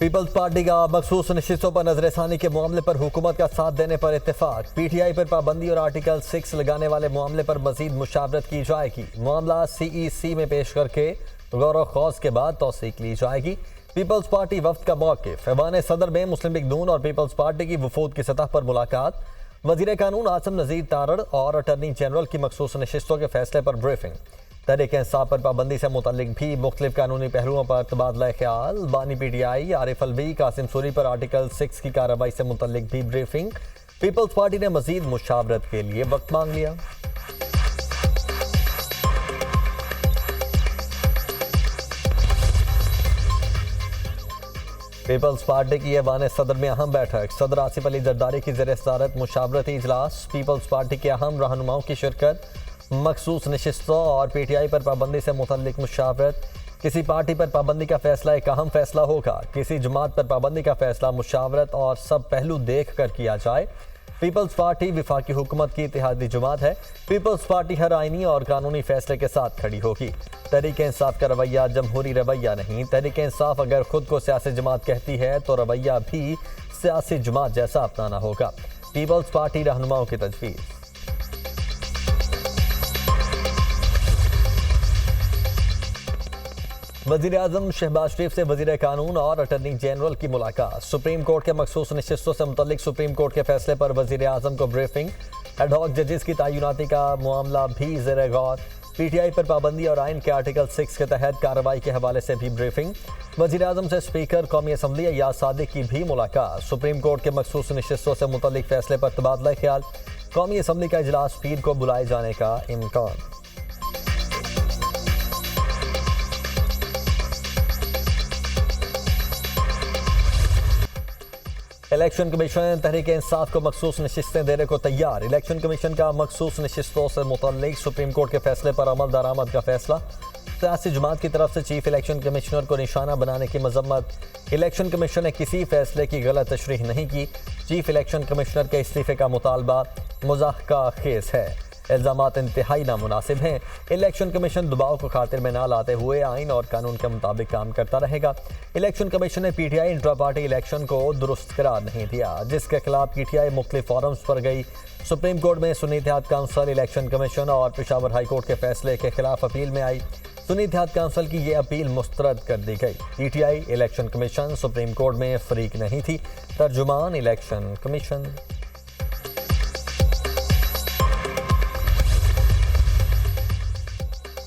Peoples party का मखसूस नशिस्तों पर नजरसानी के मामले पर हुकूमत का साथ देने पर इत्तेफाक। पीटीआई पर पाबंदी और आर्टिकल 6 लगाने वाले मामले पर मजीद मुशावरत की जाएगी। मामला सीईसी में पेश करके गौर खौज के बाद तौसीक ली जाएगी। पीपल्स पार्टी वफ्द का मौक़िफ़। ऐवान सदर में मुस्लिम लीग नून और पीपल्स पार्टी की वफूद की सतह पर मुलाकात। वज़ीर कानून आसिम नज़ीर तारड़ और अटर्नी जनरल की मखसूस नशिस्तों के फैसले पर ब्रीफिंग। तहरीक इंसाफ पर पाबंदी से मुतल्लिक भी मुख्तलिफ कानूनी पहलुओं पर तबादला ख्याल। बानी पीटीआई आरिफ अलवी कासिम सूरी पर आर्टिकल 6 की कार्रवाई से मुतल्लिक भी ब्रीफिंग। पीपल्स पार्टी ने मजीद मुशावरत के लिए वक्त मांग लिया। पीपल्स पार्टी की ऐवान सदर में अहम बैठक। सदर आसिफ अली जरदारी की ज़ेर सदारत मुशावरती इजलास। पीपल्स पार्टी के अहम रहनुमाओं की शिरकत। मखसूस नशिस्तों और पीटीआई पर पाबंदी से मुतल्लिक मुशावरत। किसी पार्टी पर पाबंदी का फैसला एक अहम फैसला होगा, किसी जमात पर पाबंदी का फैसला मुशावरत और सब पहलू देख कर किया जाए। पीपल्स पार्टी विफाकी हुकूमत की इत्तेहादी जमात है। पीपल्स पार्टी हर आईनी और कानूनी फैसले के साथ खड़ी होगी। तहरीक इंसाफ का रवैया जमहूरी रवैया नहीं। तहरीक इंसाफ अगर खुद को सियासी जमात कहती है तो रवैया भी सियासी जमात जैसा अपनाना होगा। पीपल्स पार्टी रहनुमाओं की तजवीज़। वज़ीर आज़म शहबाज शरीफ से वज़ीर कानून और अटर्नी जनरल की मुलाकात। सुप्रीम कोर्ट के मखसूस नशिस्तों से मुतल्लिक सुप्रीम कोर्ट के फैसले पर वज़ीर आज़म को ब्रीफिंग। एडहॉक जजेस की तैनाती का मामला भी ज़ेर गौर। पीटीआई पर पाबंदी और आइन के आर्टिकल 6 के तहत कार्रवाई के हवाले से भी ब्रीफिंग। वज़ीर आज़म से स्पीकर कौमी असम्बली अय्याज सादिक की भी मुलाकात। सुप्रीम कोर्ट के मखसूस नशिस्तों से मुतल्लिक फैसले पर तबादला ख्याल। कौमी असम्बली का इजलास पीर को बुलाए जाने का इम्कान। इलेक्शन कमीशन तहरीक इंसाफ को मखसूस नशिस्तें देने को तैयार। इलेक्शन कमीशन का मखसूस नशिस्तों से मुतल्लिक सुप्रीम कोर्ट के फैसले पर अमल दरामद का फैसला। सियासी जमात की तरफ से चीफ इलेक्शन कमिश्नर को निशाना बनाने की मजम्मत। इलेक्शन कमीशन ने किसी फैसले की गलत तशरीह नहीं की। चीफ इलेक्शन कमिश्नर के इस्तीफे का मुतालबा मुज़ाहका खेज है। इल्ज़ामात इंतहाई नामुनासिब हैं। इलेक्शन कमीशन दबाव को खातिर में ना लाते हुए आइन और कानून के मुताबिक काम करता रहेगा। इलेक्शन कमीशन ने पीटीआई इंट्रा पार्टी इलेक्शन को दुरुस्त करार नहीं दिया, जिसके खिलाफ पीटीआई मुख्तलिफ फॉरम्स पर गई। सुप्रीम कोर्ट में सुन्नी इत्तेहाद काउंसिल, इलेक्शन कमीशन और पेशावर हाई कोर्ट के फैसले के खिलाफ अपील में आई। सुन्नी इत्तेहाद काउंसिल की ये अपील मुस्तरद कर दी गई। PTI election commission supreme court में फरीक नहीं थी। तर्जुमान election commission.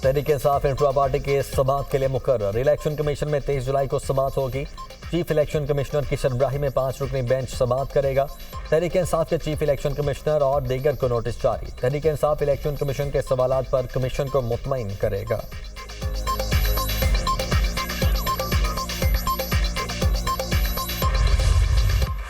Tehreek Insaf intra party के समात के लिए मुकर्रर। इलेक्शन कमीशन में 23 जुलाई को समात होगी। चीफ इलेक्शन कमिश्नर की सरबराही में 5 रुकनी बेंच समात करेगा। तहरीक इंसाफ के चीफ इलेक्शन कमिश्नर और दीगर को नोटिस जारी। तहरीक इंसाफ इलेक्शन कमीशन के सवालात पर कमीशन को मुतमईन करेगा।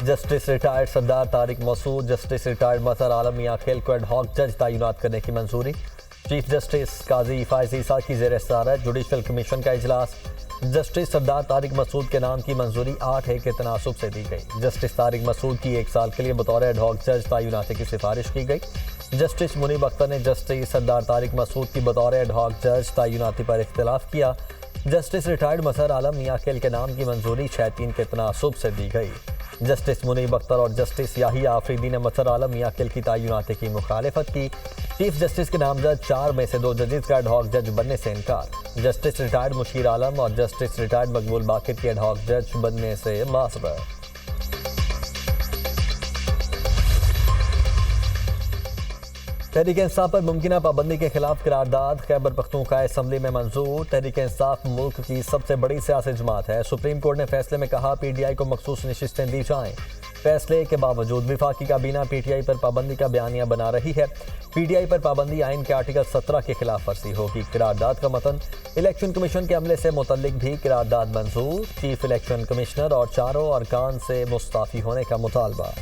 जस्टिस रिटायर्ड सरदार तारिक मसूद, जस्टिस रिटायर्ड मजहर आलम मियां खेल को एडहॉक जज तैनात करने की मंजूरी। चीफ जस्टिस काजी फायज ईसा की ज़ेर सदारत जुडिशल कमीशन का इजलास। जस्टिस सरदार तारिक मसूद के नाम की मंजूरी 8 के तनासुब से दी गई। जस्टिस तारिक मसूद की 1 साल के लिए बतौर एडहॉक जज तैनाती की सिफारिश की गई। जस्टिस मुनीब अख्तर ने जस्टिस सरदार तारिक मसूद की बतौर एडहॉक जज तैनाती पर इख्तिलाफ किया। जस्टिस रिटायर्ड मजहर आलम मियां खेल के नाम की मंजूरी 6-3 के तनासुब से दी गई। जस्टिस मुनीब अख्तर और जस्टिस याहिया आफरीदी ने मजहर आलम मियां खेल की तैनाती की मुखालिफत की। चीफ जस्टिस के नामजद 4 में से 2 जजेस का एडहॉक जज बनने से इनकार। जस्टिस रिटायर्ड मुशीर आलम और जस्टिस रिटायर्ड मकबूल बाकिर की एडहॉक जज बनने से मासरत। तहरीक इंसाफ पर मुमकिन पाबंदी के खिलाफ करारदाद। खैबर पख्तूनख्वा असम्बली में मंजूर। तहरीक इंसाफ मुल्क की सबसे बड़ी सियासी जमात है। सुप्रीम कोर्ट ने फैसले में कहा पीटीआई को मखसूस नशिस्तें दी जाएं। फैसले के बावजूद विफाकी काबीना पीटीआई पर पाबंदी का बयानिया बना रही है। पीटीआई पर पाबंदी आइन के आर्टिकल 17 के खिलाफ वर्जी होगी। करारदाद का मतन। इलेक्शन कमीशन के अमले से मुतल्लिक भी करारदाद मंजूर। चीफ इलेक्शन कमिश्नर और 4 अरकान से मुस्ताफी होने का मुतालबा।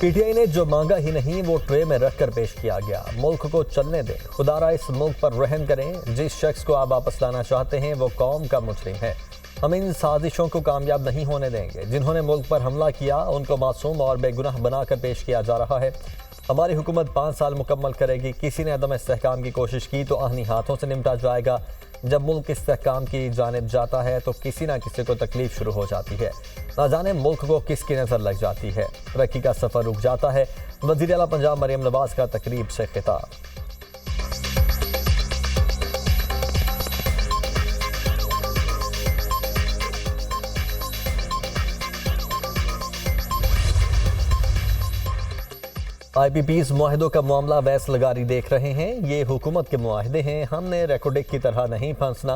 पीटीआई ने जो मांगा ही नहीं वो ट्रे में रखकर पेश किया गया। मुल्क को चलने दें, खुदारा इस मुल्क पर रहम करें। जिस शख्स को आप वापस लाना चाहते हैं वो कौम का मुजरिम है। हम इन साजिशों को कामयाब नहीं होने देंगे। जिन्होंने मुल्क पर हमला किया उनको मासूम और बेगुनाह बनाकर पेश किया जा रहा है। हमारी हुकूमत 5 साल मुकम्मल करेगी। किसी ने अदम इस्तेहकाम की कोशिश की तो आहनी हाथों से निपटा जाएगा। जब मुल्क इस्तेहकाम की जानिब जाता है तो किसी ना किसी को तकलीफ शुरू हो जाती है। ना जाने मुल्क को किसकी नज़र लग जाती है। तरक्की का सफ़र रुक जाता है। वज़ीर आला पंजाब मरियम नवाज का तकरीब से खिताब। IPPs मुआहदों का मामला वैस लगारी देख रहे हैं। ये हुकूमत के मुआहदे हैं, हमने रेकोडिक की तरह नहीं फंसना।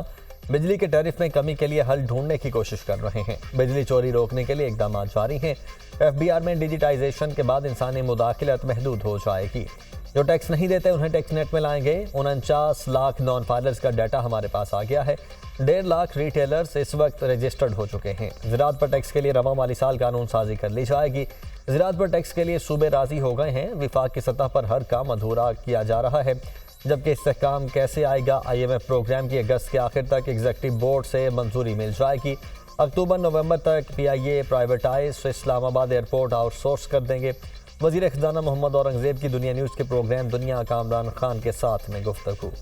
बिजली के टैरिफ में कमी के लिए हल ढूंढने की कोशिश कर रहे हैं। बिजली चोरी रोकने के लिए इकदाम जारी हैं। FBR में डिजिटाइजेशन के बाद इंसानी मुदाखलत महदूद हो जाएगी। जो टैक्स नहीं देते उन्हें टैक्स नेट में लाएंगे। 49 लाख नॉन फाइलर्स का डाटा हमारे पास आ गया है। 1.5 लाख रिटेलर्स इस वक्त रजिस्टर्ड हो चुके हैं। ज़राअत पर टैक्स के लिए रवा माली साल कानून साजी कर ली जाएगी। ज़राअत पर टैक्स के लिए सूबे राजी हो गए हैं। विफाक की सतह पर हर काम अधूरा किया जा रहा है, जबकि इस्तेहकाम कैसे आएगा। IMF प्रोग्राम की अगस्त के आखिर तक एग्जीक्यूटिव बोर्ड से मंजूरी मिल जाएगी। अक्टूबर-नवंबर तक PIA privatise Islamabad airport outsource कर देंगे। वज़ीर ख़जाना मोहम्मद औरंगज़ेब की दुनिया न्यूज़ के प्रोग्राम दुनिया कामरान खान के साथ में गुफ्तगू।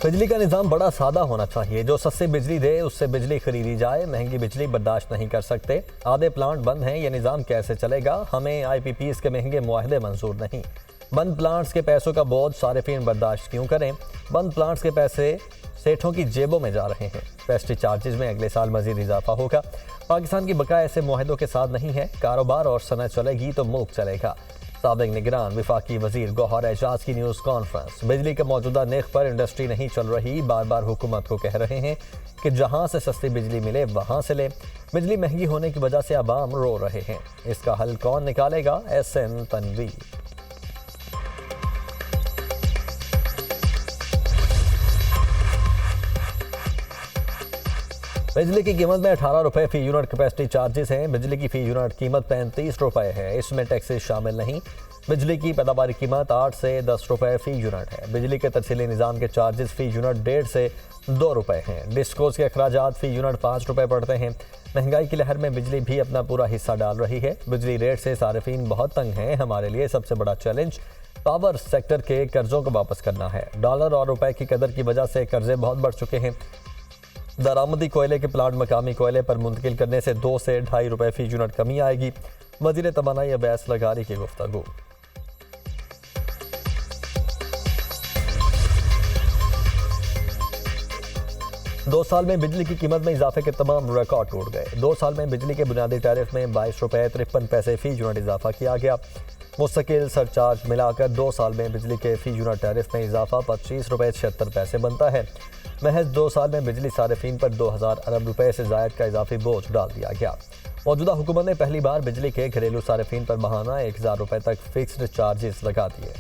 बिजली का निज़ाम बड़ा सादा होना चाहिए। जो सस्ती बिजली दे उससे बिजली खरीदी जाए। महंगी बिजली बर्दाश्त नहीं कर सकते। आधे प्लांट बंद हैं, ये निज़ाम कैसे चलेगा। हमें IPPs के महंगे मुआहदे मंजूर नहीं। बंद प्लांट्स के पैसों का बोझ सारिफीन बर्दाश्त क्यों करें। बंद प्लांट्स के पैसे सेठों की जेबों में जा रहे हैं। पेस्टी चार्जेस में अगले साल मजीद इजाफा होगा। पाकिस्तान की बकाया ऐसे मुआहदों के साथ नहीं है। कारोबार और सनत चलेगी तो मुल्क चलेगा। साबिक निगरान वफाकी वजीर गौहर एजाज की न्यूज़ कॉन्फ्रेंस। बिजली के मौजूदा नर्ख पर इंडस्ट्री नहीं चल रही। बार बार हुकूमत को कह रहे हैं कि जहां से सस्ती बिजली मिले वहां से ले। बिजली महंगी होने की वजह से आवाम रो रहे हैं। इसका हल कौन निकालेगा। SN तनवीर। बिजली की कीमत में 18 रुपए फी यूनिट कैपेसिटी चार्जेस हैं। बिजली की फी यूनिट कीमत 35 रुपए है। इसमें टैक्सेस शामिल नहीं। बिजली की पैदावारी कीमत 8 से 10 रुपए फी यूनिट है। बिजली के तरसीली निज़ाम के चार्जेस फी यूनिट 1.5 से 2 रुपए हैं। डिस्कोस के अखराजात फी यूनिट 5 रुपए पड़ते हैं। महंगाई की लहर में बिजली भी अपना पूरा हिस्सा डाल रही है। बिजली रेट से सारिफीन बहुत तंग हैं। हमारे लिए सबसे बड़ा चैलेंज पावर सेक्टर के कर्जों को वापस करना है। डॉलर और रुपए की कदर की वजह से कर्जे बहुत बढ़ चुके हैं। दरामदी कोयले के प्लांट मकामी कोयले पर मुंतकिल करने से 2 से 2.5 रुपए फी यूनिट कमी आएगी। वज़ीर तवानाई अब्बास लगारी की गुफ्तगू। दो साल में बिजली की कीमत में इजाफे के तमाम रिकॉर्ड टूट गए। 2 साल में बिजली के बुनियादी टैरिफ में 22 रुपए 53 पैसे फी यूनिट इजाफा किया गया। मुस्तकिल सरचार्ज मिलाकर 2 साल में बिजली के फी यूनिट टैरिफ में इजाफा 25 रुपए 76 पैसे बनता है। महज 2 साल में बिजली सारिफीन पर 2000 अरब रुपए से जायद का इजाफी बोझ डाल दिया गया। मौजूदा हुकूमत ने पहली बार बिजली के घरेलू सारिफीन पर माहाना 1000 रुपए तक फिक्स्ड चार्जेस लगा दिए।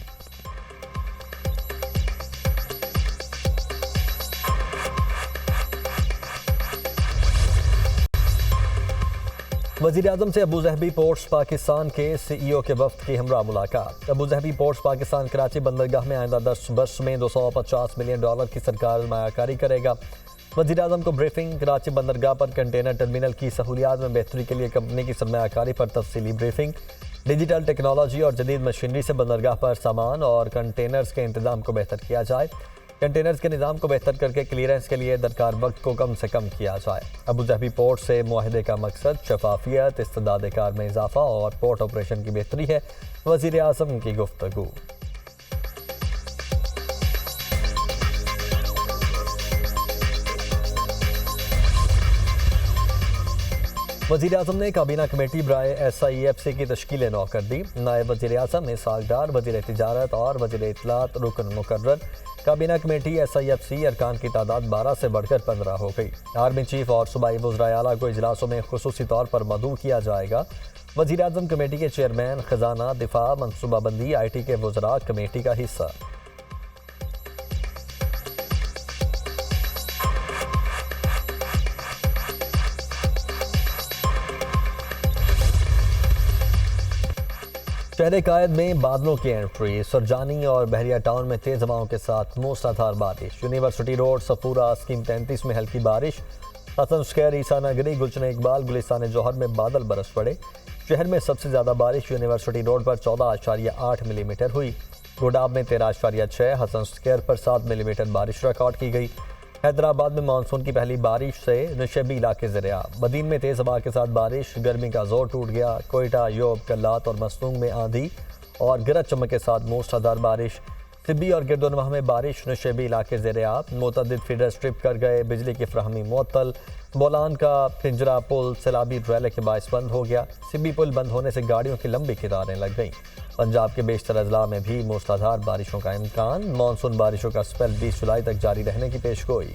वज़ीर-ए-आज़म से अबूज़हबी पोर्ट्स पाकिस्तान के CEO के वफ्द की हमरा मुलाकात। अबूज़हबी पोर्ट्स पाकिस्तान कराची बंदरगाह में आइंदा 10 वर्ष में $250 मिलियन की सरकार सरमायाकारी करेगा। वज़ीर-ए-आज़म को ब्रीफिंग। कराची बंदरगाह पर कंटेनर टर्मिनल की सहूलियात में बेहतरी के लिए कंपनी की सरमायाकारी पर तफसीली ब्रीफिंग। डिजिटल टेक्नोलॉजी और जदीद मशीनरी से बंदरगाह पर सामान और कंटेनर्स के इंतजाम को बेहतर किया जाए। कंटेनर्स के निज़ाम को बेहतर करके क्लियरेंस के लिए दरकार वक्त को कम से कम किया जाए। अबूज़हबी पोर्ट से मुआहदे का मकसद शफाफियत, इस्तेदाद कार में इजाफा और पोर्ट ऑपरेशन की बेहतरी है। वज़ीर-ए-आज़म की गुफ्तगू। वज़ीर-ए-आज़म ने काबीना कमेटी बराए SIEFC की तश्कील नौ कर दी। नायब वज़ीर-ए-आज़म इसहाक़ डार, वज़ीर तिजारत और वज़ीर इत्तलात रुकन मुकर्रर। काबीना कमेटी SIFC अरकान की तादाद 12 से बढ़कर 15 हो गई। आर्मी चीफ और सूबाई वज़राए आला को इजलासों में खुसूसी तौर पर मदऊ किया जाएगा। वज़ीर-ए-आज़म कमेटी के चेयरमैन खजाना, दिफा, मनसूबाबंदी, IT के वज़रा कमेटी का हिस्सा। शहर कायद में बादलों की एंट्री। सुरजानी और बहरिया टाउन में तेज हवाओं के साथ मूसलाधार बारिश। यूनिवर्सिटी रोड, सफूरा, स्कीम 33 में हल्की बारिश। हसन स्क्वायर, ईसा नगरी, गुलशन इकबाल, गुलिस्तान जौहर में बादल बरस पड़े। शहर में सबसे ज़्यादा बारिश यूनिवर्सिटी रोड पर 14.8 मिलीमीटर हुई। गोडाब में 13.6, हसन स्क्वायर पर 7 मिलीमीटर बारिश रिकॉर्ड की गई। हैदराबाद में मानसून की पहली बारिश से नशेबी इलाके ज़रिया। बदीन में तेज़ हवा के साथ बारिश, गर्मी का जोर टूट गया। कोयटा, योब, कल्लात और मस्तूंग में आंधी और गरज चमक के साथ मूसलाधार बारिश। सिब्बी और गिरदोनवाह में बारिश, नशेबी इलाके ज़रिया। मुतअद्दिद फीडर स्ट्रिप कर गए, बिजली की फ्राहमी मुअत्तल। बोलान का पिंजरा पुल सैलाबी ड्रैले के बायस बंद हो गया। सिब्बी पुल बंद होने से गाड़ियों की लंबी कतारें लग गईं। पंजाब के बेशतर अजला में भी मूसलाधार बारिशों का इम्कान। मानसून बारिशों का स्पेल 20 जुलाई तक जारी रहने की पेशगोई।